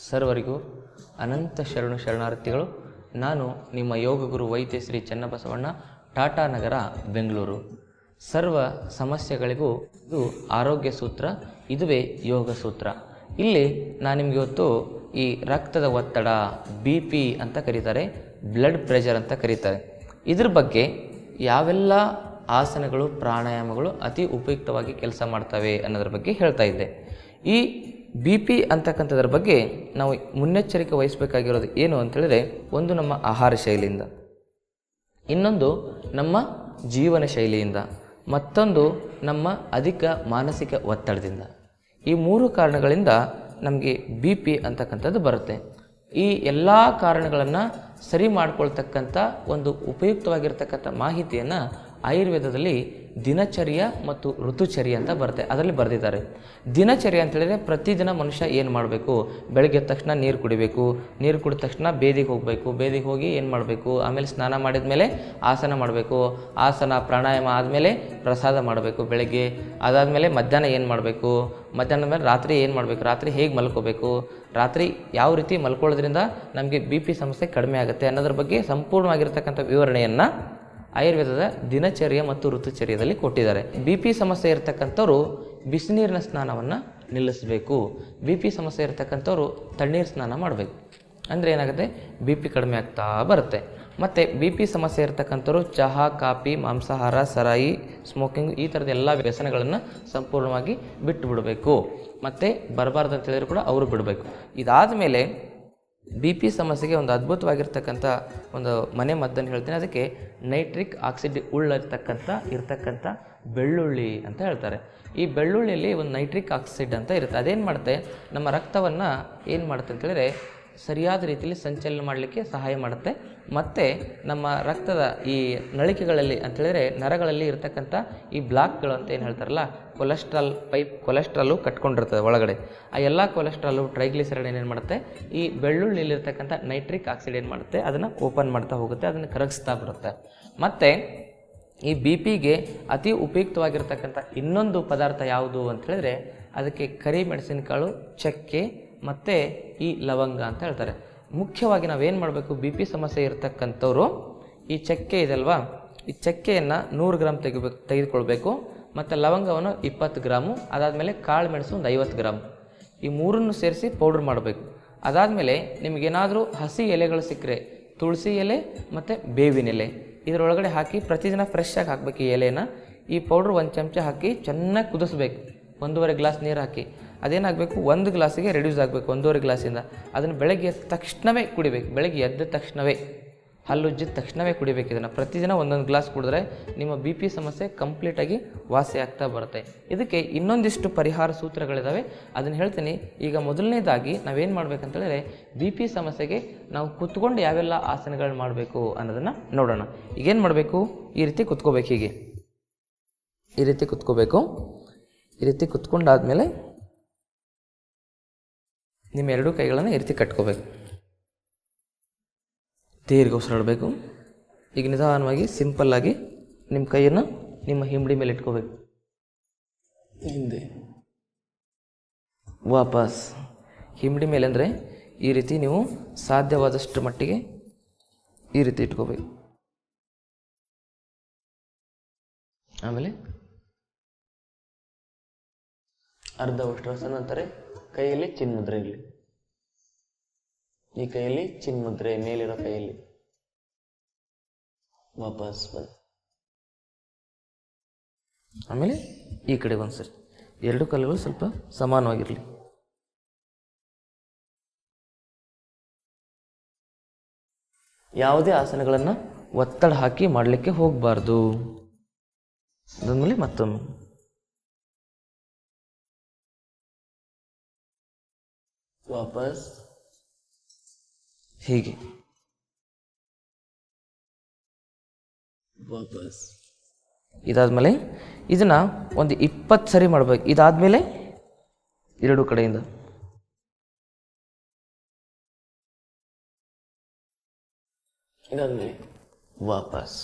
ಸರ್ವರಿಗೂ ಅನಂತ ಶರಣಾರ್ಥಿಗಳು. ನಾನು ನಿಮ್ಮ ಯೋಗ ಗುರು ವೈದ್ಯ ಶ್ರೀ ಚನ್ನಬಸವಣ್ಣ, ಟಾಟಾ ನಗರ, ಬೆಂಗಳೂರು. ಸರ್ವ ಸಮಸ್ಯೆಗಳಿಗೂ ಇದು ಆರೋಗ್ಯ ಸೂತ್ರ, ಇದುವೇ ಯೋಗ ಸೂತ್ರ. ಇಲ್ಲಿ ನಾನು ನಿಮಗೆ ಇವತ್ತು ಈ ರಕ್ತದ ಒತ್ತಡ, BP ಅಂತ ಕರೀತಾರೆ, ಬ್ಲಡ್ ಪ್ರೆಷರ್ ಅಂತ ಕರೀತಾರೆ, ಇದ್ರ ಬಗ್ಗೆ ಯಾವೆಲ್ಲ ಆಸನಗಳು, ಪ್ರಾಣಾಯಾಮಗಳು ಅತಿ ಉಪಯುಕ್ತವಾಗಿ ಕೆಲಸ ಮಾಡ್ತವೆ ಅನ್ನೋದ್ರ ಬಗ್ಗೆ ಹೇಳ್ತಾ ಇದ್ದೆ. ಈ BP ಅಂತಕ್ಕಂಥದ್ರ ಬಗ್ಗೆ ನಾವು ಮುನ್ನೆಚ್ಚರಿಕೆ ವಹಿಸಬೇಕಾಗಿರೋದು ಏನು ಅಂತೇಳಿದ್ರೆ, ಒಂದು ನಮ್ಮ ಆಹಾರ ಶೈಲಿಯಿಂದ, ಇನ್ನೊಂದು ನಮ್ಮ ಜೀವನ ಶೈಲಿಯಿಂದ, ಮತ್ತೊಂದು ನಮ್ಮ ಅಧಿಕ ಮಾನಸಿಕ ಒತ್ತಡದಿಂದ. ಈ 3 ಕಾರಣಗಳಿಂದ ನಮಗೆ BP ಅಂತಕ್ಕಂಥದ್ದು ಬರುತ್ತೆ. ಈ ಎಲ್ಲ ಕಾರಣಗಳನ್ನು ಸರಿ ಮಾಡ್ಕೊಳ್ತಕ್ಕಂಥ ಒಂದು ಉಪಯುಕ್ತವಾಗಿರ್ತಕ್ಕಂಥ ಮಾಹಿತಿಯನ್ನು ಆಯುರ್ವೇದದಲ್ಲಿ ದಿನಚರ್ಯ ಮತ್ತು ಋತುಚರ್ಯ ಅಂತ ಬರುತ್ತೆ, ಅದರಲ್ಲಿ ಬರೆದಿದ್ದಾರೆ. ದಿನಚರ್ಯ ಅಂತೇಳಿದರೆ ಪ್ರತಿದಿನ ಮನುಷ್ಯ ಏನು ಮಾಡಬೇಕು, ಬೆಳಗ್ಗೆ ಎದ್ದ ತಕ್ಷಣ ನೀರು ಕುಡಿಬೇಕು, ನೀರು ಕುಡಿದ ತಕ್ಷಣ ಬೇದಿಗೆ ಹೋಗಬೇಕು, ಬೇದಿಗೆ ಹೋಗಿ ಏನು ಮಾಡಬೇಕು, ಆಮೇಲೆ ಸ್ನಾನ ಮಾಡಿದ ಮೇಲೆ ಆಸನ ಮಾಡಬೇಕು, ಆಸನ ಪ್ರಾಣಾಯಾಮ ಆದಮೇಲೆ ಪ್ರಸಾದ ಮಾಡಬೇಕು ಬೆಳಗ್ಗೆ, ಅದಾದಮೇಲೆ ಮಧ್ಯಾಹ್ನ ಏನು ಮಾಡಬೇಕು, ಮಧ್ಯಾಹ್ನದ ಮೇಲೆ ರಾತ್ರಿ ಏನು ಮಾಡಬೇಕು, ರಾತ್ರಿ ಹೇಗೆ ಮಲ್ಕೋಬೇಕು, ರಾತ್ರಿ ಯಾವ ರೀತಿ ಮಲ್ಕೊಳ್ಳೋದ್ರಿಂದ ನಮಗೆ BP ಸಮಸ್ಯೆ ಕಡಿಮೆ ಆಗುತ್ತೆ ಅನ್ನೋದ್ರ ಬಗ್ಗೆ ಸಂಪೂರ್ಣವಾಗಿರ್ತಕ್ಕಂಥ ವಿವರಣೆಯನ್ನು ಆಯುರ್ವೇದದ ದಿನಚರ್ಯ ಮತ್ತು ಋತುಚರ್ಯದಲ್ಲಿ ಕೊಟ್ಟಿದ್ದಾರೆ. BP ಸಮಸ್ಯೆ ಇರತಕ್ಕಂಥವ್ರು ಬಿಸಿನೀರಿನ ಸ್ನಾನವನ್ನು ನಿಲ್ಲಿಸಬೇಕು. BP ಸಮಸ್ಯೆ ಇರತಕ್ಕಂಥವ್ರು ತಣ್ಣೀರು ಸ್ನಾನ ಮಾಡಬೇಕು. ಅಂದರೆ ಏನಾಗುತ್ತೆ, BP ಕಡಿಮೆ ಆಗ್ತಾ ಬರುತ್ತೆ. ಮತ್ತು BP ಸಮಸ್ಯೆ ಇರತಕ್ಕಂಥವ್ರು ಚಹಾ, ಕಾಫಿ, ಮಾಂಸಾಹಾರ, ಸರಾಯಿ, ಸ್ಮೋಕಿಂಗ್ ಈ ಥರದ ಎಲ್ಲ ವ್ಯಸನಗಳನ್ನು ಸಂಪೂರ್ಣವಾಗಿ ಬಿಟ್ಟು ಬಿಡಬೇಕು. ಮತ್ತು ಬರಬಾರ್ದು ಅಂತ ಹೇಳಿದ್ರು ಕೂಡ ಅವರು ಬಿಡಬೇಕು. ಇದಾದ ಮೇಲೆ BP ಸಮಸ್ಯೆಗೆ ಒಂದು ಅದ್ಭುತವಾಗಿರ್ತಕ್ಕಂಥ ಒಂದು ಮನೆ ಮದ್ದನ್ನು ಹೇಳ್ತೀನಿ. ಅದಕ್ಕೆ ನೈಟ್ರಿಕ್ ಆಕ್ಸೈಡ್ ಇರ್ತಕ್ಕಂಥ ಬೆಳ್ಳುಳ್ಳಿ ಅಂತ ಹೇಳ್ತಾರೆ. ಈ ಬೆಳ್ಳುಳ್ಳಿಯಲ್ಲಿ ಒಂದು ನೈಟ್ರಿಕ್ ಆಕ್ಸೈಡ್ ಅಂತ ಇರುತ್ತೆ. ಅದೇನು ಮಾಡುತ್ತೆ, ನಮ್ಮ ರಕ್ತವನ್ನು ಏನು ಮಾಡುತ್ತೆ ಅಂತೇಳಿದ್ರೆ ಸರಿಯಾದ ರೀತಿಯಲ್ಲಿ ಸಂಚಲನ ಮಾಡಲಿಕ್ಕೆ ಸಹಾಯ ಮಾಡುತ್ತೆ. ಮತ್ತು ನಮ್ಮ ರಕ್ತದ ಈ ನಳಿಕೆಗಳಲ್ಲಿ ಅಂತೇಳಿದರೆ ನರಗಳಲ್ಲಿ ಇರ್ತಕ್ಕಂಥ ಈ ಬ್ಲಾಕ್ಗಳು ಅಂತ ಏನು ಹೇಳ್ತಾರಲ್ಲ, ಕೊಲೆಸ್ಟ್ರಾಲು ಕಟ್ಕೊಂಡಿರ್ತದೆ ಒಳಗಡೆ. ಆ ಎಲ್ಲ ಕೊಲೆಸ್ಟ್ರಾಲು, ಟ್ರೈಗ್ಲಿಸರೈಡ್ ಏನೇನು ಮಾಡುತ್ತೆ, ಈ ಬೆಳ್ಳುಳ್ಳಿಲಿರ್ತಕ್ಕಂಥ ನೈಟ್ರಿಕ್ ಆಕ್ಸೈಡ್ ಏನು ಮಾಡುತ್ತೆ, ಅದನ್ನು ಓಪನ್ ಮಾಡ್ತಾ ಹೋಗುತ್ತೆ, ಅದನ್ನು ಕರಗಿಸ್ತಾ ಬರುತ್ತೆ. ಮತ್ತು ಈ BPಗೆ ಅತಿ ಉಪಯುಕ್ತವಾಗಿರ್ತಕ್ಕಂಥ ಇನ್ನೊಂದು ಪದಾರ್ಥ ಯಾವುದು ಅಂತ ಹೇಳಿದ್ರೆ, ಅದಕ್ಕೆ ಕರಿ ಮೆಣಸಿನಕಾಳು, ಚಕ್ಕೆ ಮತ್ತು ಈ ಲವಂಗ ಅಂತ ಹೇಳ್ತಾರೆ. ಮುಖ್ಯವಾಗಿ ನಾವೇನು ಮಾಡಬೇಕು, BP ಸಮಸ್ಯೆ ಇರತಕ್ಕಂಥವ್ರು ಈ ಚಕ್ಕೆ ಇದಲ್ವಾ, ಈ ಚಕ್ಕೆಯನ್ನು 100 ಗ್ರಾಮ್ ತೆಗೆದುಕೊಳ್ಬೇಕು. ಮತ್ತು ಲವಂಗವನ್ನು 20 ಗ್ರಾಮು, ಅದಾದಮೇಲೆ ಕಾಳು ಮೆಣಸು ಒಂದು 50 ಗ್ರಾಮ್, ಈ 3 ಸೇರಿಸಿ ಪೌಡ್ರ್ ಮಾಡಬೇಕು. ಅದಾದಮೇಲೆ ನಿಮಗೇನಾದರೂ ಹಸಿ ಎಲೆಗಳು ಸಿಕ್ಕರೆ ತುಳಸಿ ಎಲೆ ಮತ್ತು ಬೇವಿನ ಎಲೆ ಇದರೊಳಗಡೆ ಹಾಕಿ ಪ್ರತಿದಿನ ಫ್ರೆಶ್ಶಾಗಿ ಹಾಕಬೇಕು ಈ ಎಲೆನ. ಈ ಪೌಡ್ರ್ 1 ಚಮಚ ಹಾಕಿ ಚೆನ್ನಾಗಿ ಕುದಿಸ್ಬೇಕು. 1.5 ಗ್ಲಾಸ್ ನೀರು ಹಾಕಿ ಅದೇನಾಗಬೇಕು, 1 ಗ್ಲಾಸಿಗೆ ರೆಡ್ಯೂಸ್ ಆಗಬೇಕು 1.5 ಗ್ಲಾಸಿಂದ. ಅದನ್ನು ಬೆಳಗ್ಗೆ ಎದ್ದ ತಕ್ಷಣವೇ ಕುಡಿಬೇಕು. ಬೆಳಗ್ಗೆ ಎದ್ದ ತಕ್ಷಣವೇ, ಹಲ್ಲುಜ್ಜಿದ ತಕ್ಷಣವೇ ಕುಡಿಬೇಕು. ಇದನ್ನು ಪ್ರತಿದಿನ 1 ಗ್ಲಾಸ್ ಕುಡಿದ್ರೆ ನಿಮ್ಮ BP ಸಮಸ್ಯೆ ಕಂಪ್ಲೀಟಾಗಿ ವಾಸಿ ಆಗ್ತಾ ಬರುತ್ತೆ. ಇದಕ್ಕೆ ಇನ್ನೊಂದಿಷ್ಟು ಪರಿಹಾರ ಸೂತ್ರಗಳಿದ್ದಾವೆ, ಅದನ್ನು ಹೇಳ್ತೀನಿ. ಈಗ ಮೊದಲನೇದಾಗಿ ನಾವೇನು ಮಾಡಬೇಕಂತೇಳಿದ್ರೆ, BP ಸಮಸ್ಯೆಗೆ ನಾವು ಕುತ್ಕೊಂಡು ಯಾವೆಲ್ಲ ಆಸನಗಳು ಮಾಡಬೇಕು ಅನ್ನೋದನ್ನು ನೋಡೋಣ. ಈಗೇನು ಮಾಡಬೇಕು, ಈ ರೀತಿ ಕುತ್ಕೋಬೇಕು. ಹೀಗೆ ಈ ರೀತಿ ಕುತ್ಕೋಬೇಕು. ಈ ರೀತಿ ಕುತ್ಕೊಂಡಾದ್ಮೇಲೆ ನಿಮ್ಮ 2 ಕೈಗಳನ್ನು ಈ ರೀತಿ ಕಟ್ಕೋಬೇಕು. ದೀರ್ಘ ಉಸಿರಾಡಬೇಕು. ಈಗ ನಿಧಾನವಾಗಿ ಸಿಂಪಲ್ಲಾಗಿ ನಿಮ್ಮ ಕೈಯನ್ನು ನಿಮ್ಮ ಹಿಂಬಡಿ ಮೇಲೆ ಇಟ್ಕೋಬೇಕು. ಹಿಂದೆ ವಾಪಸ್ ಹಿಂಬಡಿ ಮೇಲೆ ಅಂದರೆ ಈ ರೀತಿ ನೀವು ಸಾಧ್ಯವಾದಷ್ಟು ಮಟ್ಟಿಗೆ ಈ ರೀತಿ ಇಟ್ಕೋಬೇಕು. ಆಮೇಲೆ ಅರ್ಧ ಉಷ್ಟ್ರಾಸನ ಅಂತಾರೆ. ಕೈಯಲ್ಲಿ ಚಿನ್ಮುದ್ರೆ ಇರಲಿ, ಈ ಕೈಯಲ್ಲಿ ಚಿನ್ಮುದ್ರೆ ಮೇಲಿರೋ ಕೈಯಲ್ಲಿ. ವಾಪಸ್ ಬಂದು ಆಮೇಲೆ ಈ ಕಡೆ ಒಂದ್ಸರಿ 2 ಕಾಲುಗಳು ಸ್ವಲ್ಪ ಸಮಾನವಾಗಿರಲಿ. ಯಾವುದೇ ಆಸನಗಳನ್ನು ಒತ್ತಡ ಹಾಕಿ ಮಾಡಲಿಕ್ಕೆ ಹೋಗಬಾರ್ದು. ಅದಾದ್ಮೇಲೆ ಮತ್ತೊಮ್ಮೆ ವಾಪಸ್ ಹೀಗೆ ವಾಪಸ್. ಇದಾದ್ಮೇಲೆ ಇದನ್ನ ಒಂದು 20 ಸರಿ ಮಾಡಬೇಕು. ಇದಾದ್ಮೇಲೆ 2 ಕಡೆಯಿಂದ ಇದಾದ್ಮೇಲೆ ವಾಪಸ್.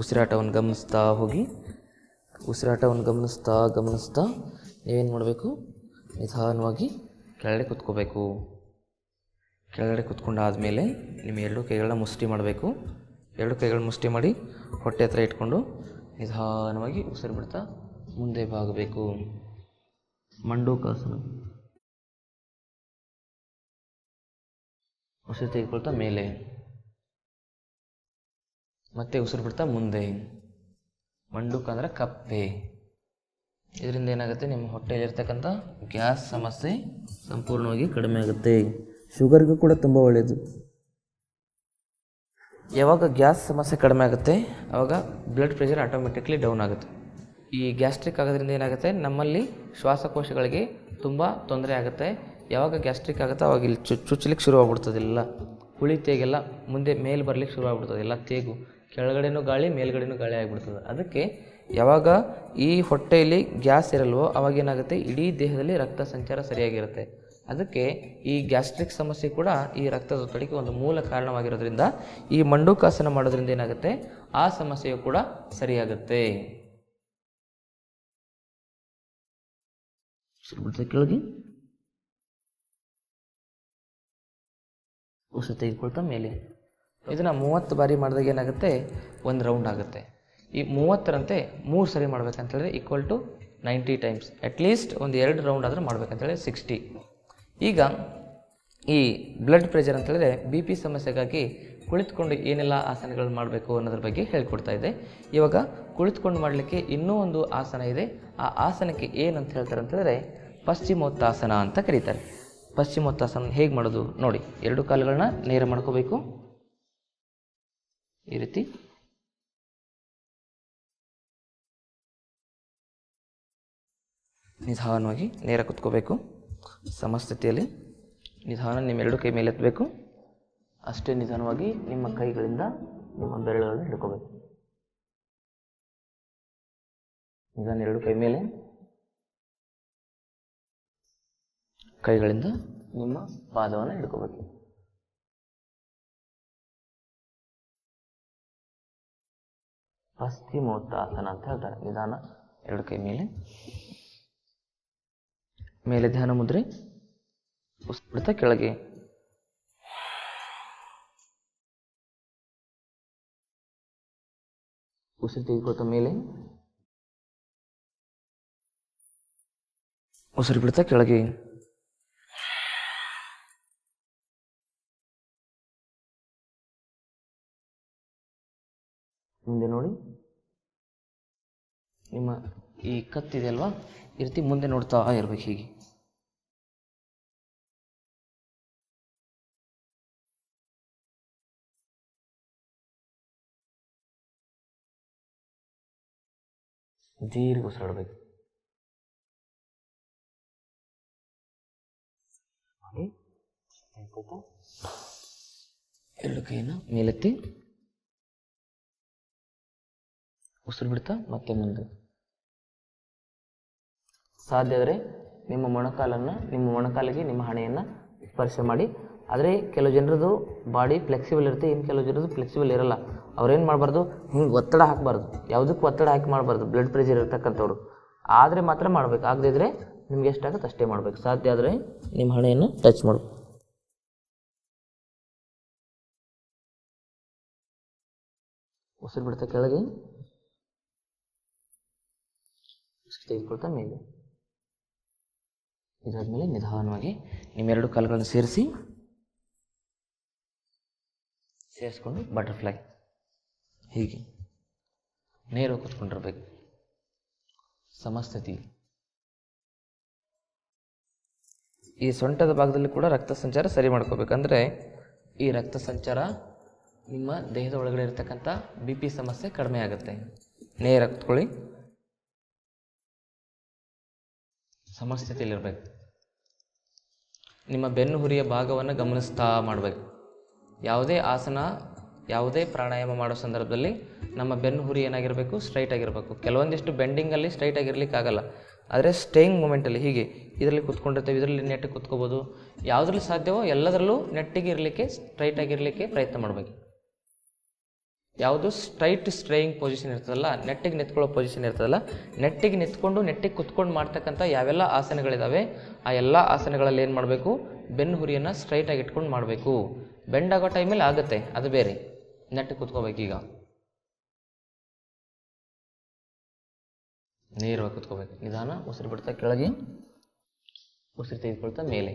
ಉಸಿರಾಟವನ್ನು ಗಮನಿಸ್ತಾ ಹೋಗಿ. ಉಸಿರಾಟವನ್ನು ಗಮನಿಸ್ತಾ ನೀವೇನು ಮಾಡಬೇಕು, ನಿಧಾನವಾಗಿ ಕೆಳಗಡೆ ಕುತ್ಕೋಬೇಕು. ಕೆಳಗಡೆ ಕುತ್ಕೊಂಡಾದಮೇಲೆ ನಿಮ್ಮ ಎರಡು ಕೈಗಳನ್ನ ಮುಷ್ಟಿ ಮಾಡಬೇಕು. ಎರಡು ಕೈಗಳನ್ನ ಮುಷ್ಟಿ ಮಾಡಿ ಹೊಟ್ಟೆ ಹತ್ರ ಇಟ್ಕೊಂಡು ನಿಧಾನವಾಗಿ ಉಸಿರು ಬಿಡ್ತಾ ಮುಂದೆ ಬಾಗಬೇಕು. ಮಂಡೂಕಾಸನ. ಉಸಿರು ತೆಗೆದುಕೊಳ್ತಾ ಮೇಲೆ, ಮತ್ತೆ ಉಸಿರು ಬಿಡ್ತಾ ಮುಂದೆ. ಮಂಡೂಕ ಅಂದರೆ ಕಪ್ಪೆ. ಇದರಿಂದ ಏನಾಗುತ್ತೆ, ನಿಮ್ಮ ಹೊಟ್ಟೆಯಲ್ಲಿರ್ತಕ್ಕಂಥ ಗ್ಯಾಸ್ ಸಮಸ್ಯೆ ಸಂಪೂರ್ಣವಾಗಿ ಕಡಿಮೆ ಆಗುತ್ತೆ. ಶುಗರ್ಗೂ ಕೂಡ ತುಂಬ ಒಳ್ಳೆಯದು. ಯಾವಾಗ ಗ್ಯಾಸ್ ಸಮಸ್ಯೆ ಕಡಿಮೆ ಆಗುತ್ತೆ ಆವಾಗ ಬ್ಲಡ್ ಪ್ರೆಷರ್ ಆಟೋಮೆಟಿಕ್ಲಿ ಡೌನ್ ಆಗುತ್ತೆ. ಈ ಗ್ಯಾಸ್ಟ್ರಿಕ್ ಆಗೋದ್ರಿಂದ ಏನಾಗುತ್ತೆ, ನಮ್ಮಲ್ಲಿ ಶ್ವಾಸಕೋಶಗಳಿಗೆ ತುಂಬ ತೊಂದರೆ ಆಗುತ್ತೆ. ಯಾವಾಗ ಗ್ಯಾಸ್ಟ್ರಿಕ್ ಆಗುತ್ತೆ ಅವಾಗ ಇಲ್ಲಿ ಚುಚ್ಚಲಿಕ್ಕೆ ಶುರುವಾಗ್ಬಿಡ್ತದೆ. ಎಲ್ಲ ಹುಳಿ ತೇಗೆಲ್ಲ ಮುಂದೆ ಮೇಲೆ ಬರಲಿಕ್ಕೆ ಶುರುವಾಗ್ಬಿಡ್ತದೆ. ಎಲ್ಲ ತೇಗು ಕೆಳಗಡೆನೂ ಗಾಳಿ ಮೇಲ್ಗಡೆನೂ ಗಾಳಿ ಆಗಿಬಿಡ್ತದೆ. ಅದಕ್ಕೆ ಯಾವಾಗ ಈ ಹೊಟ್ಟೆಯಲ್ಲಿ ಗ್ಯಾಸ್ ಇರಲ್ವೋ ಅವಾಗ ಏನಾಗುತ್ತೆ, ಇಡೀ ದೇಹದಲ್ಲಿ ರಕ್ತ ಸಂಚಾರ ಸರಿಯಾಗಿರುತ್ತೆ. ಅದಕ್ಕೆ ಈ ಗ್ಯಾಸ್ಟ್ರಿಕ್ ಸಮಸ್ಯೆ ಕೂಡ ಈ ರಕ್ತದೊತ್ತಡಕ್ಕೆ ಒಂದು ಮೂಲ ಕಾರಣವಾಗಿರೋದ್ರಿಂದ ಈ ಮಂಡೂಕಾಸನ ಮಾಡೋದ್ರಿಂದ ಏನಾಗುತ್ತೆ, ಆ ಸಮಸ್ಯೆಯು ಕೂಡ ಸರಿಯಾಗುತ್ತೆ. ಕೆಳಗೆ ಉಸಿರು ತೆಗೆದುಕೊಳ್ತಾ ಮೇಲೆ. ಇದನ್ನು 30 ಬಾರಿ ಮಾಡಿದಾಗ ಏನಾಗುತ್ತೆ, ಒಂದು ರೌಂಡ್ ಆಗುತ್ತೆ. ಈ 30ರಂತೆ 3 ಸರಿ ಮಾಡ್ಬೇಕಂತೇಳಿದ್ರೆ ಈಕ್ವಲ್ ಟು 90 ಟೈಮ್ಸ್. ಅಟ್ಲೀಸ್ಟ್ ಒಂದು 2 ರೌಂಡ್ ಆದರೂ ಮಾಡ್ಬೇಕಂತೇಳಿ 60. ಈಗ ಈ ಬ್ಲಡ್ ಪ್ರೆಷರ್ ಅಂತೇಳಿದ್ರೆ BP ಸಮಸ್ಯೆಗಾಗಿ ಕುಳಿತುಕೊಂಡು ಏನೆಲ್ಲ ಆಸನಗಳು ಮಾಡಬೇಕು ಅನ್ನೋದ್ರ ಬಗ್ಗೆ ಹೇಳ್ಕೊಡ್ತಾ ಇದೆ. ಇವಾಗ ಕುಳಿತುಕೊಂಡು ಮಾಡಲಿಕ್ಕೆ ಇನ್ನೂ ಒಂದು ಆಸನ ಇದೆ. ಆ ಆಸನಕ್ಕೆ ಏನಂತ ಹೇಳ್ತಾರೆ ಅಂತೇಳಿದ್ರೆ ಪಶ್ಚಿಮೋತ್ತಾಸನ ಅಂತ ಕರೀತಾರೆ. ಪಶ್ಚಿಮೋತ್ತಾಸನ ಹೇಗೆ ಮಾಡೋದು ನೋಡಿ. 2 ಕಾಲುಗಳನ್ನ ನೇರ ಮಾಡ್ಕೋಬೇಕು. ಈ ರೀತಿ ನಿಧಾನವಾಗಿ ನೇರ ಕುತ್ಕೋಬೇಕು. ಸಮಸ್ಥಿತಿಯಲ್ಲಿ ನಿಧಾನ ನಿಮ್ಮ 2 ಕೈ ಮೇಲೆ ಎತ್ತಬೇಕು. ಅಷ್ಟೇ ನಿಧಾನವಾಗಿ ನಿಮ್ಮ ಕೈಗಳಿಂದ ನಿಮ್ಮ ಬೆರಳುಗಳನ್ನು ಹಿಡ್ಕೋಬೇಕು. ನಿಧಾನ 2 ಕೈ ಮೇಲೆ, ಕೈಗಳಿಂದ ನಿಮ್ಮ ಪಾದವನ್ನು ಹಿಡ್ಕೋಬೇಕು. ಪಶ್ಚಿಮೋತ್ತಾಸನ ಅಂತ ಹೇಳ್ತಾರೆ. ನಿಧಾನ 2 ಕೈ ಮೇಲೆ, ಮೇಲೆ ಧ್ಯಾನ ಮುದ್ರೆ, ಬಿಡ್ತಾ ಕೆಳಗೆ. ಉಸಿರು ತೆಗೆದುಕೊಳ್ತಾ ಮೇಲೆ, ಉಸಿರು ಬಿಡ್ತಾ ಕೆಳಗೆ. ಮುಂದೆ ನೋಡಿ. ನಿಮ್ಮ ಈ ಕತ್ತಿದೆ ಅಲ್ವಾ, ಈ ರೀತಿ ಮುಂದೆ ನೋಡ್ತಾ ಇರ್ಬೇಕು. ಹೀಗೆ ದೀರ್ಘ ಉಸಿರಾಡಬೇಕು. ಮಾಡಿ 2 ಕೈನ ಮೇಲೆತ್ತಿ ಉಸಿರು ಬಿಡ್ತಾ ಮತ್ತೆ ಮುಂದೆ. ಸಾಧ್ಯ ಆದರೆ ನಿಮ್ಮ ಮೊಣಕಾಲಿಗೆ ನಿಮ್ಮ ಹಣೆಯನ್ನು ಸ್ಪರ್ಶ ಮಾಡಿ. ಆದರೆ ಕೆಲವು ಜನರದು ಬಾಡಿ ಫ್ಲೆಕ್ಸಿಬಲ್ ಇರುತ್ತೆ, ಇನ್ನು ಕೆಲವು ಜನರದು ಫ್ಲೆಕ್ಸಿಬಲ್ ಇರಲ್ಲ. ಅವ್ರೇನು ಮಾಡಬಾರ್ದು, ಹಿಂಗೆ ಒತ್ತಡ ಹಾಕಬಾರ್ದು, ಯಾವುದಕ್ಕೂ ಒತ್ತಡ ಹಾಕಿ ಮಾಡಬಾರ್ದು. ಬ್ಲಡ್ ಪ್ರೆಷರ್ ಇರ್ತಕ್ಕಂಥವ್ರು ಆದರೆ ಮಾತ್ರ ಮಾಡಬೇಕು. ಆಗದಿದ್ರೆ ನಿಮ್ಗೆ ಎಷ್ಟಾಗುತ್ತೆ ಅಷ್ಟೇ ಮಾಡಬೇಕು. ಸಾಧ್ಯ ಆದರೆ ನಿಮ್ಮ ಹಣೆಯನ್ನು ಟಚ್ ಮಾಡಬೇಕು. ಉಸಿರು ಬಿಡ್ತಾ ಕೆಳಗೆ, ಉಸಿರು ತೆಗೆದುಕೊಳ್ತಾ ಮೇಲೆ. ಇದಾದ್ಮೇಲೆ ನಿಧಾನವಾಗಿ ನಿಮ್ಮ 2 ಕಾಲುಗಳನ್ನು ಸೇರಿಸ್ಕೊಂಡು ಬಟರ್ಫ್ಲೈ ಹೀಗೆ ನೇರ ಕೂತ್ಕೊಂಡಿರ್ಬೇಕು. ಸಮಸ್ಥಿತಿ. ಈ ಸೊಂಟದ ಭಾಗದಲ್ಲಿ ಕೂಡ ರಕ್ತ ಸಂಚಾರ ಸರಿ ಮಾಡ್ಕೋಬೇಕಂದ್ರೆ ಈ ರಕ್ತ ಸಂಚಾರ ನಿಮ್ಮ ದೇಹದ ಒಳಗಡೆ ಇರತಕ್ಕಂಥ BP ಸಮಸ್ಯೆ ಕಡಿಮೆ ಆಗುತ್ತೆ. ನೇರ ಕೂತ್ಕೊಳ್ಳಿ. ಸಮಸ್ಥಿತಿಯಲ್ಲಿರಬೇಕು. ನಿಮ್ಮ ಬೆನ್ನು ಹುರಿಯ ಭಾಗವನ್ನು ಗಮನಿಸ್ತಾ ಮಾಡಬೇಕು. ಯಾವುದೇ ಆಸನ, ಯಾವುದೇ ಪ್ರಾಣಾಯಾಮ ಮಾಡೋ ಸಂದರ್ಭದಲ್ಲಿ ನಮ್ಮ ಬೆನ್ನು ಹುರಿ ಏನಾಗಿರಬೇಕು, ಸ್ಟ್ರೈಟ್ ಆಗಿರಬೇಕು. ಕೆಲವೊಂದಿಷ್ಟು ಬೆಂಡಿಂಗಲ್ಲಿ ಸ್ಟ್ರೈಟ್ ಆಗಿರ್ಲಿಕ್ಕೆ ಆಗಲ್ಲ. ಆದರೆ ಸ್ಟೇಯಿಂಗ್ ಮೂಮೆಂಟಲ್ಲಿ ಹೀಗೆ ಇದರಲ್ಲಿ ಕುತ್ಕೊಂಡಿರ್ತೇವೆ, ಇದರಲ್ಲಿ ನೆಟ್ಟಿಗೆ ಕುತ್ಕೋಬೋದು. ಯಾವುದ್ರಲ್ಲಿ ಸಾಧ್ಯವೋ ಎಲ್ಲದರಲ್ಲೂ ನೆಟ್ಟಿಗೆ ಇರಲಿಕ್ಕೆ, ಸ್ಟ್ರೈಟ್ ಆಗಿರಲಿಕ್ಕೆ ಪ್ರಯತ್ನ ಮಾಡಬೇಕು. ಯಾವುದು ಸ್ಟ್ರೈಟ್ ಸ್ಟ್ರೇಯಿಂಗ್ ಪೊಸಿಷನ್ ಇರ್ತದಲ್ಲ, ನೆಟ್ಟಿಗೆ ನಿಂತ್ಕೊಳ್ಳೋ ಪೊಸಿಷನ್ ಇರ್ತದಲ್ಲ, ನೆಟ್ಟಿಗೆ ನಿಂತ್ಕೊಂಡು ನೆಟ್ಟಿಗೆ ಕುತ್ಕೊಂಡು ಮಾಡ್ತಕ್ಕಂಥ ಯಾವೆಲ್ಲ ಆಸನಗಳಿದ್ದಾವೆ ಆ ಎಲ್ಲ ಆಸನಗಳಲ್ಲಿ ಏನು ಮಾಡಬೇಕು, ಬೆನ್ನು ಹುರಿಯನ್ನು ಸ್ಟ್ರೈಟಾಗಿ ಇಟ್ಕೊಂಡು ಮಾಡಬೇಕು. ಬೆಂಡ್ ಆಗೋ ಟೈಮಲ್ಲಿ ಆಗುತ್ತೆ, ಅದು ಬೇರೆ. ನೆಟ್ಟಿಗೆ ಕುತ್ಕೋಬೇಕೀಗ, ನೇರವಾಗಿ ಕುತ್ಕೋಬೇಕು. ನಿಧಾನ, ಉಸಿರು ಬಿಡ್ತಾ ಕೆಳಗೆ, ಉಸಿರು ತೆಗೆದುಕೊಳ್ತಾ ಮೇಲೆ,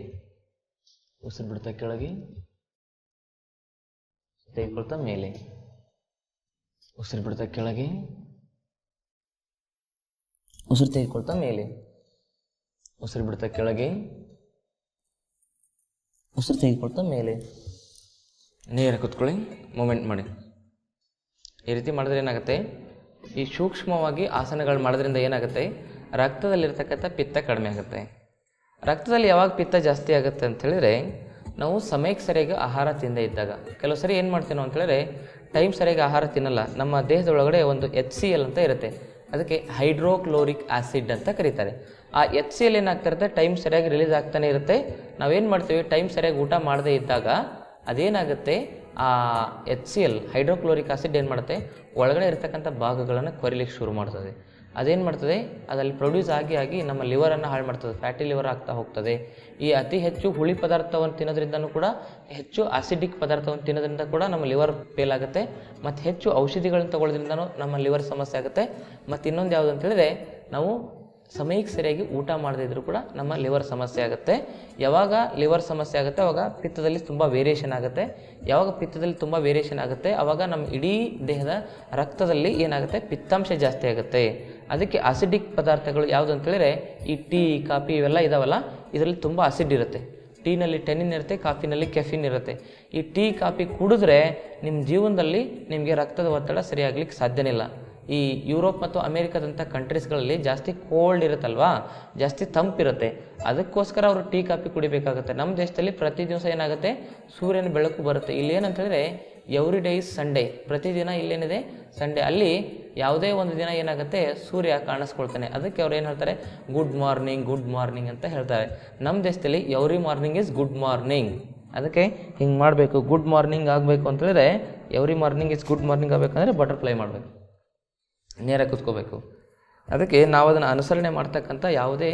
ಉಸಿರು ಬಿಡ್ತಾ ಕೆಳಗೆ, ತೆಗೆದುಕೊಳ್ತಾ ಮೇಲೆ, ಉಸಿರು ಬಿಡ್ತಾ ಕೆಳಗೆ, ಉಸಿರು ತೆಗೆದುಕೊಳ್ತಾ ಮೇಲೆ, ಉಸಿರು ಬಿಡ್ತಾ ಕೆಳಗೆ, ಉಸಿರು ತೆಗೆದುಕೊಳ್ತಾ ಮೇಲೆ. ನೇರ ಕುತ್ಕೊಳ್ಳಿ, ಮೂಮೆಂಟ್ ಮಾಡಿ. ಈ ರೀತಿ ಮಾಡಿದ್ರೆ ಏನಾಗುತ್ತೆ, ಈ ಸೂಕ್ಷ್ಮವಾಗಿ ಆಸನಗಳು ಮಾಡೋದ್ರಿಂದ ಏನಾಗುತ್ತೆ, ರಕ್ತದಲ್ಲಿರ್ತಕ್ಕಂಥ ಪಿತ್ತ ಕಡಿಮೆ ಆಗುತ್ತೆ. ರಕ್ತದಲ್ಲಿ ಯಾವಾಗ ಪಿತ್ತ ಜಾಸ್ತಿ ಆಗುತ್ತೆ ಅಂತ ಹೇಳಿದ್ರೆ, ನಾವು ಸಮಯಕ್ಕೆ ಸರಿಯಾಗಿ ಆಹಾರ ತಿಂದೇ ಇದ್ದಾಗ. ಕೆಲವು ಸರಿ ಏನು ಮಾಡ್ತೀವಿ ನಾವು ಅಂತ ಹೇಳಿದ್ರೆ, ಟೈಮ್ ಸರಿಯಾಗಿ ಆಹಾರ ತಿನ್ನಲ್ಲ. ನಮ್ಮ ದೇಹದೊಳಗಡೆ ಒಂದು HCl ಅಂತ ಇರುತ್ತೆ, ಅದಕ್ಕೆ ಹೈಡ್ರೋಕ್ಲೋರಿಕ್ ಆ್ಯಸಿಡ್ ಅಂತ ಕರೀತಾರೆ. ಆ HCl ಏನಾಗ್ತಾ ಇರುತ್ತೆ, ಟೈಮ್ ಸರಿಯಾಗಿ ರಿಲೀಸ್ ಆಗ್ತಾನೆ ಇರುತ್ತೆ. ನಾವೇನು ಮಾಡ್ತೀವಿ, ಟೈಮ್ ಸರಿಯಾಗಿ ಊಟ ಮಾಡದೇ ಇದ್ದಾಗ ಅದೇನಾಗುತ್ತೆ, ಆ HCl ಹೈಡ್ರೋಕ್ಲೋರಿಕ್ ಆಸಿಡ್ ಏನು ಮಾಡುತ್ತೆ, ಒಳಗಡೆ ಇರತಕ್ಕಂಥ ಭಾಗಗಳನ್ನು ಕೊರಿಲಿಕ್ಕೆ ಶುರು ಮಾಡ್ತದೆ. ಅದೇನು ಮಾಡ್ತದೆ, ಅದಲ್ಲಿ ಪ್ರೊಡ್ಯೂಸ್ ಆಗಿ ನಮ್ಮ ಲಿವರನ್ನು ಹಾಳು ಮಾಡ್ತದೆ, ಫ್ಯಾಟಿ ಲಿವರ್ ಆಗ್ತಾ ಹೋಗ್ತದೆ. ಈ ಅತಿ ಹೆಚ್ಚು ಹುಳಿ ಪದಾರ್ಥವನ್ನು ತಿನ್ನೋದ್ರಿಂದನೂ ಕೂಡ, ಹೆಚ್ಚು ಆಸಿಡಿಕ್ ಪದಾರ್ಥವನ್ನು ತಿನ್ನೋದ್ರಿಂದ ಕೂಡ ನಮ್ಮ ಲಿವರ್ ಫೇಲ್ ಆಗುತ್ತೆ. ಮತ್ತು ಹೆಚ್ಚು ಔಷಧಿಗಳನ್ನು ತಗೊಳ್ಳೋದ್ರಿಂದನೂ ನಮ್ಮ ಲಿವರ್ ಸಮಸ್ಯೆ ಆಗುತ್ತೆ. ಮತ್ತು ಇನ್ನೊಂದು ಯಾವುದು ಅಂತ ಹೇಳಿದ್ರೆ, ನಾವು ಸಮಯಕ್ಕೆ ಸರಿಯಾಗಿ ಊಟ ಮಾಡದೇ ಇದ್ರೂ ಕೂಡ ನಮ್ಮ ಲಿವರ್ ಸಮಸ್ಯೆ ಆಗುತ್ತೆ. ಯಾವಾಗ ಲಿವರ್ ಸಮಸ್ಯೆ ಆಗುತ್ತೆ ಆವಾಗ ಪಿತ್ತದಲ್ಲಿ ತುಂಬ ವೇರಿಯೇಷನ್ ಆಗುತ್ತೆ. ಯಾವಾಗ ಪಿತ್ತದಲ್ಲಿ ತುಂಬ ವೇರಿಯೇಷನ್ ಆಗುತ್ತೆ ಆವಾಗ ನಮ್ಮ ಇಡೀ ದೇಹದ ರಕ್ತದಲ್ಲಿ ಏನಾಗುತ್ತೆ, ಪಿತ್ತಾಂಶ ಜಾಸ್ತಿ ಆಗುತ್ತೆ. ಅದಕ್ಕೆ ಆಸಿಡಿಕ್ ಪದಾರ್ಥಗಳು ಯಾವುದು ಅಂತೇಳಿದ್ರೆ, ಈ ಟೀ, ಕಾಫಿ ಇವೆಲ್ಲ ಇದಾವಲ್ಲ, ಇದರಲ್ಲಿ ತುಂಬ ಆಸಿಡ್ ಇರುತ್ತೆ. ಟೀನಲ್ಲಿ ಟೆನಿನ್ ಇರುತ್ತೆ, ಕಾಫಿನಲ್ಲಿ ಕೆಫಿನ್ ಇರುತ್ತೆ. ಈ ಟೀ ಕಾಫಿ ಕುಡಿದ್ರೆ ನಿಮ್ಮ ಜೀವನದಲ್ಲಿ ನಿಮಗೆ ರಕ್ತದ ಒತ್ತಡ ಸರಿಯಾಗ್ಲಿಕ್ಕೆ ಸಾಧ್ಯನೇ ಇಲ್ಲ. ಈ ಯುರೋಪ್ ಮತ್ತು ಅಮೇರಿಕಾದಂಥ ಕಂಟ್ರೀಸ್ಗಳಲ್ಲಿ ಜಾಸ್ತಿ ಕೋಲ್ಡ್ ಇರುತ್ತಲ್ವಾ, ಜಾಸ್ತಿ ತಂಪಿರುತ್ತೆ, ಅದಕ್ಕೋಸ್ಕರ ಅವರು ಟೀ ಕಾಫಿ ಕುಡಿಬೇಕಾಗುತ್ತೆ. ನಮ್ಮ ದೇಶದಲ್ಲಿ ಪ್ರತಿ ದಿವಸ ಏನಾಗುತ್ತೆ, ಸೂರ್ಯನ ಬೆಳಕು ಬರುತ್ತೆ. ಇಲ್ಲಿ ಏನಂತ ಹೇಳಿದ್ರೆ, ಎವ್ರಿ ಡೇ ಇಸ್ ಸಂಡೇ, ಪ್ರತಿದಿನ ಇಲ್ಲೇನಿದೆ ಸಂಡೇ. ಅಲ್ಲಿ ಯಾವುದೇ ಒಂದು ದಿನ ಏನಾಗುತ್ತೆ, ಸೂರ್ಯ ಕಾಣಿಸ್ಕೊಳ್ತಾನೆ. ಅದಕ್ಕೆ ಅವ್ರು ಏನು ಹೇಳ್ತಾರೆ, ಗುಡ್ ಮಾರ್ನಿಂಗ್, ಗುಡ್ ಮಾರ್ನಿಂಗ್ ಅಂತ ಹೇಳ್ತಾರೆ. ನಮ್ಮ ದೇಶದಲ್ಲಿ every morning is good morning. ಅದಕ್ಕೆ ಹಿಂಗೆ ಮಾಡಬೇಕು, ಗುಡ್ ಮಾರ್ನಿಂಗ್ ಆಗಬೇಕು ಅಂತೇಳಿದ್ರೆ, every morning is good morning ಆಗಬೇಕಂದ್ರೆ ಬಟರ್ಫ್ಲೈ ಮಾಡಬೇಕು, ನೇರ ಕೂತ್ಕೋಬೇಕು. ಅದಕ್ಕೆ ನಾವು ಅದನ್ನು ಅನುಸರಣೆ ಮಾಡ್ತಕ್ಕಂಥ ಯಾವುದೇ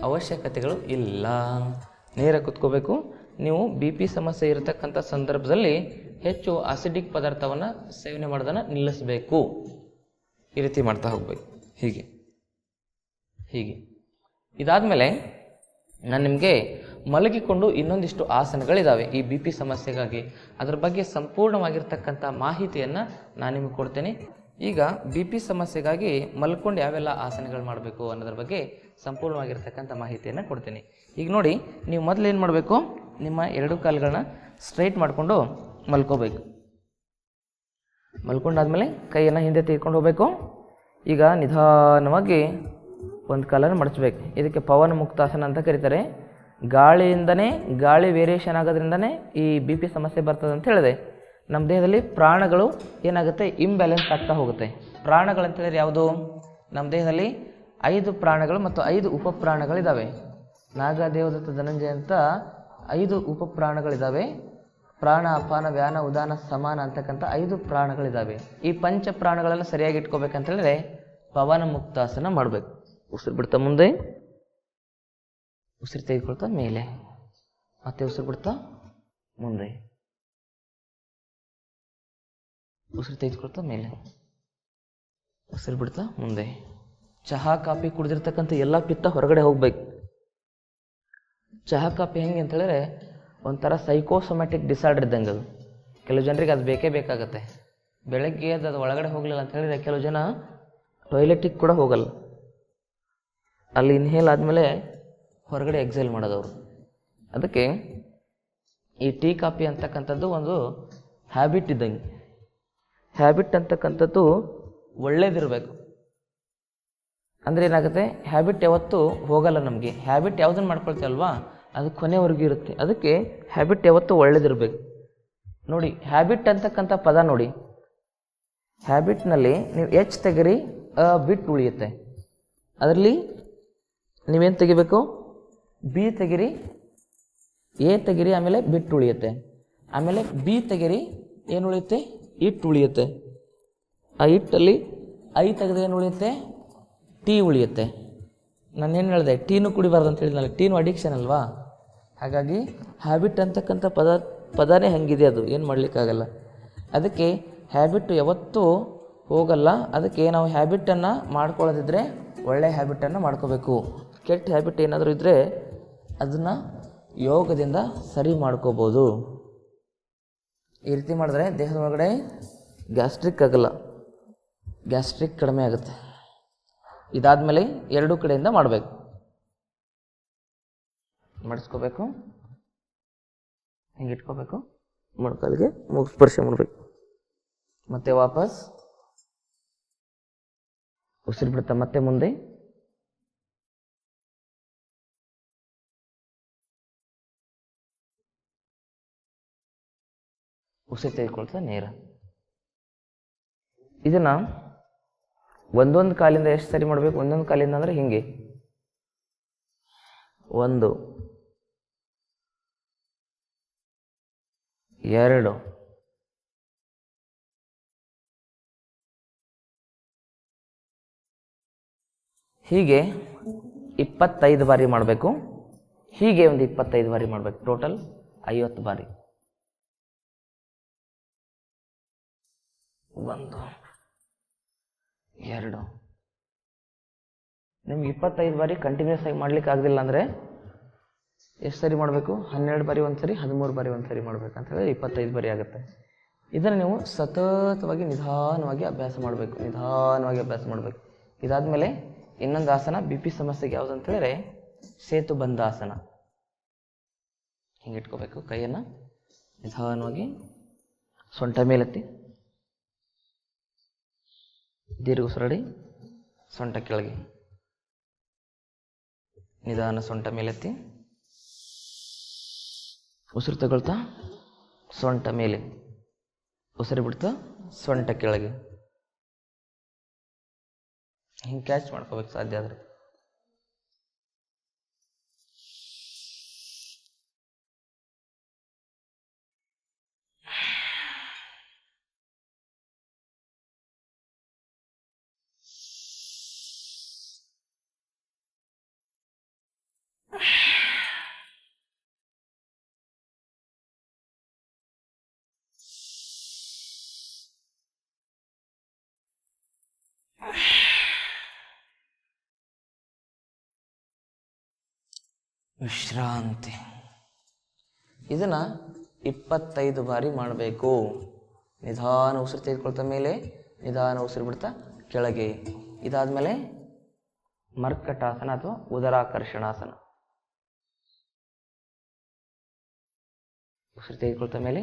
ಅವಶ್ಯಕತೆಗಳು ಇಲ್ಲ. ನೇರ ಕೂತ್ಕೋಬೇಕು. ನೀವು BP ಸಮಸ್ಯೆ ಇರತಕ್ಕಂಥ ಸಂದರ್ಭದಲ್ಲಿ ಹೆಚ್ಚು ಆಸಿಡಿಕ್ ಪದಾರ್ಥವನ್ನು ಸೇವನೆ ಮಾಡೋದನ್ನು ನಿಲ್ಲಿಸಬೇಕು. ಈ ರೀತಿ ಮಾಡ್ತಾ ಹೋಗ್ಬೇಕು, ಹೀಗೆ ಹೀಗೆ. ಇದಾದಮೇಲೆ ನಾನು ನಿಮಗೆ ಮಲಗಿಕೊಂಡು ಇನ್ನೊಂದಿಷ್ಟು ಆಸನಗಳಿದ್ದಾವೆ ಈ BP ಸಮಸ್ಯೆಗಾಗಿ. ಅದರ ಬಗ್ಗೆ ಸಂಪೂರ್ಣವಾಗಿರ್ತಕ್ಕಂಥ ಮಾಹಿತಿಯನ್ನು ನಾನು ನಿಮಗೆ ಕೊಡ್ತೇನೆ. ಈಗ BP ಸಮಸ್ಯೆಗಾಗಿ ಮಲ್ಕೊಂಡು ಯಾವೆಲ್ಲ ಆಸನಗಳು ಮಾಡಬೇಕು ಅನ್ನೋದ್ರ ಬಗ್ಗೆ ಸಂಪೂರ್ಣವಾಗಿರ್ತಕ್ಕಂಥ ಮಾಹಿತಿಯನ್ನು ಕೊಡ್ತೀನಿ. ಈಗ ನೋಡಿ, ನೀವು ಮೊದಲು ಏನು ಮಾಡಬೇಕು, ನಿಮ್ಮ ಎರಡು ಕಾಲುಗಳನ್ನ ಸ್ಟ್ರೈಟ್ ಮಾಡಿಕೊಂಡು ಮಲ್ಕೋಬೇಕು. ಮಲ್ಕೊಂಡಾದ್ಮೇಲೆ ಕೈಯನ್ನು ಹಿಂದೆ ತೆಗೆದುಕೊಂಡು ಹೋಗಬೇಕು. ಈಗ ನಿಧಾನವಾಗಿ ಒಂದು ಕಾಲನ್ನು ಮಡಚಬೇಕು. ಇದಕ್ಕೆ ಪವನ ಮುಕ್ತಾಸನ ಅಂತ ಕರೀತಾರೆ. ಗಾಳಿ ವೇರಿಯೇಷನ್ ಆಗೋದ್ರಿಂದನೇ ಈ BP ಸಮಸ್ಯೆ ಬರ್ತದೆ ಅಂತ ಹೇಳಿದೆ. ನಮ್ಮ ದೇಹದಲ್ಲಿ ಪ್ರಾಣಗಳು ಏನಾಗುತ್ತೆ, ಇಂಬ್ಯಾಲೆನ್ಸ್ ಆಗ್ತಾ ಹೋಗುತ್ತೆ. ಪ್ರಾಣಗಳಂತೇಳಿದ್ರೆ ಯಾವುದು, ನಮ್ಮ ದೇಹದಲ್ಲಿ 5 ಪ್ರಾಣಗಳು ಮತ್ತು 5 ಉಪಪ್ರಾಣಗಳಿದ್ದಾವೆ. ನಾಗ, ದೇವದತ್ತ, ಧನಂಜಯ ಅಂತ 5 ಉಪಪ್ರಾಣಗಳಿದ್ದಾವೆ. ಪ್ರಾಣ, ಅಪಾನ, ವ್ಯಾನ, ಉದಾನ, ಸಮಾನ ಅಂತಕ್ಕಂಥ 5 ಪ್ರಾಣಗಳಿದ್ದಾವೆ. ಈ ಪಂಚ ಪ್ರಾಣಗಳನ್ನು ಸರಿಯಾಗಿ ಇಟ್ಕೋಬೇಕಂತೇಳಿದ್ರೆ ಪವನ ಮುಕ್ತಾಸನ ಮಾಡಬೇಕು. ಉಸಿರು ಬಿಡ್ತಾ ಮುಂದೆ, ಉಸಿರು ತೆಗೆದುಕೊಳ್ತಾ ಮೇಲೆ, ಮತ್ತೆ ಉಸಿರು ಬಿಡ್ತಾ ಮುಂದೆ, ಉಸಿರು ತೆಗೆದುಕೊಳ್ತಾ ಮೇಲೆ, ಉಸಿರು ಬಿಡ್ತಾ ಮುಂದೆ. ಚಹಾ ಕಾಫಿ ಕುಡಿದಿರ್ತಕ್ಕಂಥ ಎಲ್ಲ ಪಿತ್ತ ಹೊರಗಡೆ ಹೋಗ್ಬೇಕು. ಚಹಾ ಕಾಫಿ ಹೆಂಗೆ ಅಂತ ಹೇಳಿದ್ರೆ ಒಂಥರ ಸೈಕೋಸೊಮ್ಯಾಟಿಕ್ ಡಿಸಾರ್ಡರ್ ಇದ್ದಂಗೆ ಅದು. ಕೆಲವು ಜನರಿಗೆ ಅದು ಬೇಕೇ ಬೇಕಾಗತ್ತೆ. ಬೆಳಗ್ಗೆ ಅದು ಒಳಗಡೆ ಹೋಗಲಿಲ್ಲ ಅಂತ ಹೇಳಿದ್ರೆ ಕೆಲವು ಜನ ಟಾಯ್ಲೆಟಿಗೆ ಕೂಡ ಹೋಗಲ್ಲ. ಅಲ್ಲಿ ಇನ್ಹೇಲ್ ಆದಮೇಲೆ ಹೊರಗಡೆ ಎಕ್ಸೇಲ್ ಮಾಡೋದವರು. ಅದಕ್ಕೆ ಈ ಟೀ ಕಾಫಿ ಅಂತಕ್ಕಂಥದ್ದು ಒಂದು ಹ್ಯಾಬಿಟ್ ಇದ್ದಂಗೆ. ಹ್ಯಾಬಿಟ್ ಅಂತಕ್ಕಂಥದ್ದು ಒಳ್ಳೇದಿರಬೇಕು. ಅಂದರೆ ಏನಾಗುತ್ತೆ, ಹ್ಯಾಬಿಟ್ ಯಾವತ್ತೂ ಹೋಗಲ್ಲ ನಮಗೆ. ಹ್ಯಾಬಿಟ್ ಯಾವುದನ್ನು ಮಾಡ್ಕೊಳ್ತೀವಲ್ವಾ ಅದು ಕೊನೆವರೆಗೂ ಇರುತ್ತೆ. ಅದಕ್ಕೆ ಹ್ಯಾಬಿಟ್ ಯಾವತ್ತೂ ಒಳ್ಳೇದಿರಬೇಕು. ನೋಡಿ, ಹ್ಯಾಬಿಟ್ ಅಂತಕ್ಕಂಥ ಪದ ನೋಡಿ, ಹ್ಯಾಬಿಟ್ನಲ್ಲಿ ನೀವು H ತೆಗಿರಿ, ಬಿಟ್ಟು ಉಳಿಯುತ್ತೆ. ಅದರಲ್ಲಿ ನೀವೇನು ತೆಗಿಬೇಕು, B ತೆಗಿರಿ, A ತೆಗಿರಿ, ಆಮೇಲೆ ಬಿಟ್ಟು ಉಳಿಯುತ್ತೆ. ಆಮೇಲೆ B ತೆಗಿರಿ, ಏನು ಉಳಿಯುತ್ತೆ, ಇಟ್ಟು ಉಳಿಯುತ್ತೆ. ಆ ಹಿಟ್ಟಲ್ಲಿ ಐ ತೆಗೆದ್ರೆ ಏನು ಉಳಿಯುತ್ತೆ? ಟೀ ಉಳಿಯುತ್ತೆ. ನಾನೇನು ಹೇಳಿದೆ, ಟೀನು ಕುಡಿಬಾರ್ದು ಅಂತ ಹೇಳಿದ್ನಲ್ಲ, ಟೀನು ಅಡಿಕ್ಷನ್ ಅಲ್ವಾ? ಹಾಗಾಗಿ ಹ್ಯಾಬಿಟ್ ಅಂತಕ್ಕಂಥ ಪದನೇ ಹಂಗಿದೆ, ಅದು ಏನು ಮಾಡಲಿಕ್ಕಾಗಲ್ಲ. ಅದಕ್ಕೆ ಹ್ಯಾಬಿಟ್ಟು ಯಾವತ್ತೂ ಹೋಗಲ್ಲ. ಅದಕ್ಕೆ ನಾವು ಹ್ಯಾಬಿಟನ್ನು ಮಾಡ್ಕೊಳ್ಳೋದಿದ್ರೆ ಒಳ್ಳೆಯ ಹ್ಯಾಬಿಟನ್ನು ಮಾಡ್ಕೋಬೇಕು. ಕೆಟ್ಟ ಹ್ಯಾಬಿಟ್ ಏನಾದರೂ ಇದ್ದರೆ ಅದನ್ನು ಯೋಗದಿಂದ ಸರಿ ಮಾಡ್ಕೋಬೋದು. ಈ ರೀತಿ ಮಾಡಿದ್ರೆ ದೇಹದ ಒಳಗಡೆ ಗ್ಯಾಸ್ಟ್ರಿಕ್ ಆಗಲ್ಲ, ಗ್ಯಾಸ್ಟ್ರಿಕ್ ಕಡಿಮೆ ಆಗುತ್ತೆ. ಇದಾದಮೇಲೆ ಎರಡೂ ಕಡೆಯಿಂದ ಮಾಡಬೇಕು, ಮಾಡಿಸ್ಕೋಬೇಕು, ಹಿಂಗೆ ಇಟ್ಕೋಬೇಕು, ಮೊಣಕಾಲಿಗೆ ಮೂಗು ಸ್ಪರ್ಶ ಮಾಡಬೇಕು. ಮತ್ತೆ ವಾಪಸ್ ಉಸಿರು ಬಿಡ್ತಾ ಮತ್ತೆ ಮುಂದೆ, ಉಸಿರು ತೆಗೆದುಕೊಳ್ತಾ ನೇರ. ಇದನ್ನು ಒಂದೊಂದು ಕಾಲಿಂದ ಎಷ್ಟು ಸರಿ ಮಾಡಬೇಕು? ಒಂದೊಂದು ಕಾಲಿಂದ ಅಂದರೆ ಹಿಂಗೆ 1 2 ಹೀಗೆ 25 ಬಾರಿ ಮಾಡಬೇಕು. ಹೀಗೆ ಒಂದು 25 ಬಾರಿ ಮಾಡಬೇಕು. ಟೋಟಲ್ 50 ಬಾರಿ. 1 2. ನಿಮ್ಗೆ 25 ಬಾರಿ ಕಂಟಿನ್ಯೂಸ್ ಆಗಿ ಮಾಡ್ಲಿಕ್ಕೆ ಆಗಲಿಲ್ಲ ಅಂದರೆ ಎಷ್ಟು ಸರಿ ಮಾಡಬೇಕು? 12 ಬಾರಿ ಒಂದು ಸರಿ, 13 ಬಾರಿ ಒಂದು ಸರಿ ಮಾಡ್ಬೇಕಂತ ಹೇಳಿದ್ರೆ 25 ಬಾರಿ ಆಗುತ್ತೆ. ಇದನ್ನು ನೀವು ಸತತವಾಗಿ ನಿಧಾನವಾಗಿ ಅಭ್ಯಾಸ ಮಾಡಬೇಕು, ನಿಧಾನವಾಗಿ ಅಭ್ಯಾಸ ಮಾಡಬೇಕು. ಇದಾದಮೇಲೆ ಇನ್ನೊಂದು ಆಸನ BP ಸಮಸ್ಯೆಗೆ ಯಾವುದು ಅಂತ ಹೇಳಿದ್ರೆ ಸೇತುಬಂಧಾಸನ. ಹಿಂಗೆ ಇಟ್ಕೋಬೇಕು, ಕೈಯನ್ನು ನಿಧಾನವಾಗಿ ಸೊಂಟ ಮೇಲೆತ್ತಿ, ದೀರ್ಘ ಉಸಿರಾಡಿ, ಸೊಂಟ ಕೆಳಗೆ, ನಿಧಾನ ಸೊಂಟ ಮೇಲೆತ್ತಿ, ಉಸಿರು ತಗೊಳ್ತಾ ಸೊಂಟ ಮೇಲೆ, ಉಸಿರು ಬಿಡ್ತಾ ಸೊಂಟ ಕೆಳಗೆ. ಹಿಂಗೆ ಕ್ಯಾಚ್ ಮಾಡ್ಕೋಬೇಕು ಸಾಧ್ಯ ಆದರೆ. ವಿಶ್ರಾಂತಿ. ಇದನ್ನು 25 ಬಾರಿ ಮಾಡಬೇಕು. ನಿಧಾನ ಉಸಿರು ತೆಗೆದುಕೊಳ್ತಾ ಮೇಲೆ, ನಿಧಾನ ಉಸಿರು ಬಿಡ್ತಾ ಕೆಳಗೆ. ಇದಾದಮೇಲೆ ಮರ್ಕಟಾಸನ ಅಥವಾ ಉದರಾಕರ್ಷಣಾಸನ. ಉಸಿರು ತೆಗೆದುಕೊಳ್ತಾ ಮೇಲೆ,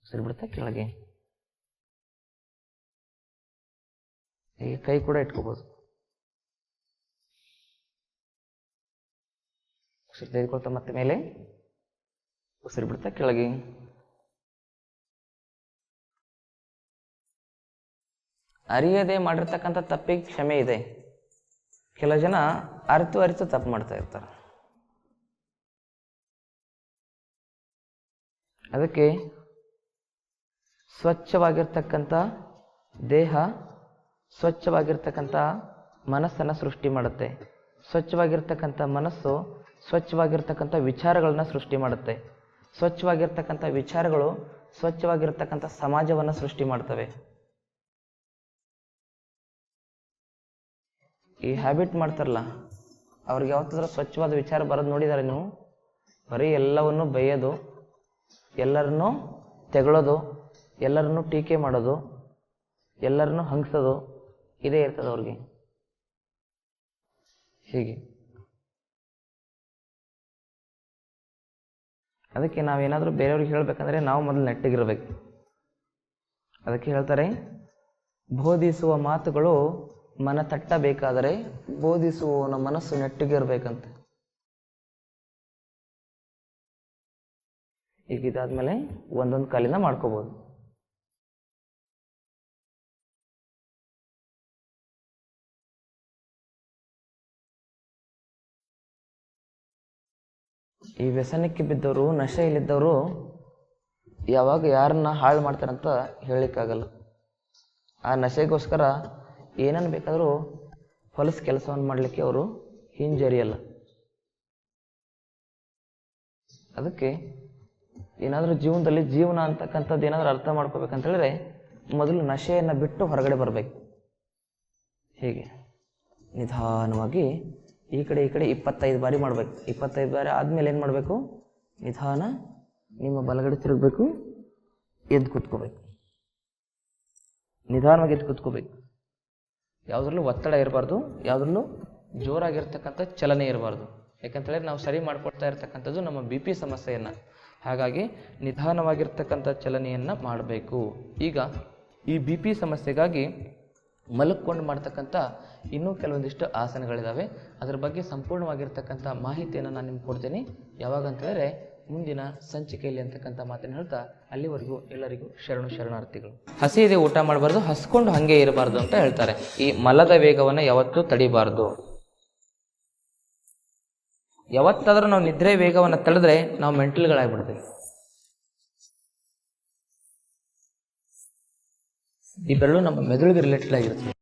ಉಸಿರು ಬಿಡ್ತಾ ಕೆಳಗೆ. ಹೀಗೆ ಕೈ ಕೂಡ ಇಟ್ಕೋಬೋದು. ಉಸಿರು ತೆಗೆದುಕೊಳ್ತಾ ಮತ್ತೆ ಮೇಲೆ, ಉಸಿರು ಬಿಡ್ತಾ ಕೆಳಗೆ. ಅರಿಯದೆ ಮಾಡಿರ್ತಕ್ಕಂಥ ತಪ್ಪಿಗೆ ಕ್ಷಮೆ ಇದೆ. ಕೆಲವು ಜನ ಅರಿತು ತಪ್ಪು ಮಾಡ್ತಾ ಇರ್ತಾರೆ. ಅದಕ್ಕೆ ಸ್ವಚ್ಛವಾಗಿರ್ತಕ್ಕಂಥ ದೇಹ ಸ್ವಚ್ಛವಾಗಿರ್ತಕ್ಕಂಥ ಮನಸ್ಸನ್ನು ಸೃಷ್ಟಿ ಮಾಡುತ್ತೆ. ಸ್ವಚ್ಛವಾಗಿರ್ತಕ್ಕಂಥ ಮನಸ್ಸು ಸ್ವಚ್ಛವಾಗಿರ್ತಕ್ಕಂಥ ವಿಚಾರಗಳನ್ನ ಸೃಷ್ಟಿ ಮಾಡುತ್ತೆ. ಸ್ವಚ್ಛವಾಗಿರ್ತಕ್ಕಂಥ ವಿಚಾರಗಳು ಸ್ವಚ್ಛವಾಗಿರ್ತಕ್ಕಂಥ ಸಮಾಜವನ್ನು ಸೃಷ್ಟಿ ಮಾಡ್ತವೆ. ಈ ಹ್ಯಾಬಿಟ್ ಮಾಡ್ತಾರಲ್ಲ, ಅವ್ರಿಗೆ ಯಾವತ್ತಾದ್ರೂ ಸ್ವಚ್ಛವಾದ ವಿಚಾರ ಬರೋದು ನೋಡಿದ್ದಾರೆ ನೀವು? ಬರೀ ಎಲ್ಲವನ್ನು ಬೈಯೋದು, ಎಲ್ಲರನ್ನೂ ತೆಗಳೋದು, ಎಲ್ಲರನ್ನೂ ಟೀಕೆ ಮಾಡೋದು, ಎಲ್ಲರನ್ನೂ ಹಂಗಿಸೋದು, ಇದೇ ಇರ್ತದೆ ಅವ್ರಿಗೆ. ಹೀಗೆ ಅದಕ್ಕೆ ನಾವೇನಾದರೂ ಬೇರೆಯವ್ರಿಗೆ ಹೇಳಬೇಕಂದ್ರೆ ನಾವು ಮೊದಲು ನೆಟ್ಟಿಗಿರ್ಬೇಕು. ಅದಕ್ಕೆ ಹೇಳ್ತಾರೆ, ಬೋಧಿಸುವ ಮಾತುಗಳು ಮನ ತಟ್ಟಬೇಕಾದರೆ ಬೋಧಿಸುವವನ ಮನಸ್ಸು ನೆಟ್ಟಿಗಿರ್ಬೇಕಂತೆ. ಈಗ ಇದಾದ್ಮೇಲೆ ಒಂದೊಂದು ಕಾಲಿಂದ ಮಾಡ್ಕೋಬೋದು. ಈ ವ್ಯಸನಕ್ಕೆ ಬಿದ್ದವರು, ನಶೆಯಲ್ಲಿದ್ದವರು ಯಾವಾಗ ಯಾರನ್ನ ಹಾಳು ಮಾಡ್ತಾರಂತ ಹೇಳಲಿಕ್ಕಾಗಲ್ಲ. ಆ ನಶೆಗೋಸ್ಕರ ಏನನ್ನು ಬೇಕಾದರೂ ಹೊಲಸು ಕೆಲಸವನ್ನು ಮಾಡಲಿಕ್ಕೆ ಅವರು ಹಿಂಜರಿಯಲ್ಲ. ಅದಕ್ಕೆ ಏನಾದರೂ ಜೀವನದಲ್ಲಿ ಜೀವನ ಅಂತಕ್ಕಂಥದ್ದು ಏನಾದರೂ ಅರ್ಥ ಮಾಡ್ಕೋಬೇಕಂತ ಹೇಳಿದ್ರೆ ಮೊದಲು ನಶೆಯನ್ನು ಬಿಟ್ಟು ಹೊರಗಡೆ ಬರಬೇಕು. ಹೀಗೆ ನಿಧಾನವಾಗಿ ಈ ಕಡೆ 25 ಬಾರಿ ಮಾಡಬೇಕು. 25 ಬಾರಿ ಆದಮೇಲೆ ಏನು ಮಾಡಬೇಕು? ನಿಧಾನ ನಿಮ್ಮ ಬಲಗಡೆ ತಿರುಗಬೇಕು, ಎದ್ದು ಕೂತ್ಕೋಬೇಕು. ನಿಧಾನವಾಗಿ ಎದ್ದು ಕೂತ್ಕೋಬೇಕು. ಯಾವುದ್ರಲ್ಲೂ ಒತ್ತಡ ಇರಬಾರ್ದು, ಯಾವುದ್ರಲ್ಲೂ ಜೋರಾಗಿರ್ತಕ್ಕಂಥ ಚಲನೆ ಇರಬಾರ್ದು. ಯಾಕಂತೇಳಿದ್ರೆ ನಾವು ಸರಿ ಮಾಡ್ಕೊಳ್ತಾ ಇರ್ತಕ್ಕಂಥದ್ದು ನಮ್ಮ BP ಸಮಸ್ಯೆಯನ್ನು. ಹಾಗಾಗಿ ನಿಧಾನವಾಗಿರ್ತಕ್ಕಂಥ ಚಲನೆಯನ್ನು ಮಾಡಬೇಕು. ಈಗ ಈ BP ಸಮಸ್ಯೆಗಾಗಿ ಮಲಕ್ಕೊಂಡು ಮಾಡ್ತಕ್ಕಂಥ ಇನ್ನೂ ಕೆಲವೊಂದಿಷ್ಟು ಆಸನಗಳಿದ್ದಾವೆ. ಅದರ ಬಗ್ಗೆ ಸಂಪೂರ್ಣವಾಗಿರ್ತಕ್ಕಂಥ ಮಾಹಿತಿಯನ್ನು ನಾನು ನಿಮ್ಗೆ ಕೊಡ್ತೀನಿ. ಯಾವಾಗ ಅಂತೇಳಿದ್ರೆ ಮುಂದಿನ ಸಂಚಿಕೆಯಲ್ಲಿ ಅಂತಕ್ಕಂಥ ಮಾತನ್ನು ಹೇಳ್ತಾ, ಅಲ್ಲಿವರೆಗೂ ಎಲ್ಲರಿಗೂ ಶರಣಾರ್ಥಿಗಳು. ಹಸಿದೆ ಊಟ ಮಾಡಬಾರ್ದು, ಹಸ್ಕೊಂಡು ಹಾಗೆ ಇರಬಾರ್ದು ಅಂತ ಹೇಳ್ತಾರೆ. ಈ ಮಲದ ವೇಗವನ್ನು ಯಾವತ್ತೂ ತಡಿಬಾರ್ದು. ಯಾವತ್ತಾದ್ರೂ ನಾವು ನಿದ್ರೆ ವೇಗವನ್ನು ತಡೆದ್ರೆ ನಾವು ಮೆಂಟಲ್ಗಳಾಗ್ಬಿಡ್ತೇವೆ. ಈ ಬೆರಳು ನಮ್ಮ ಮೆದುಳಿಗೆ ರಿಲೇಟೆಡ್ ಆಗಿರುತ್ತೆ.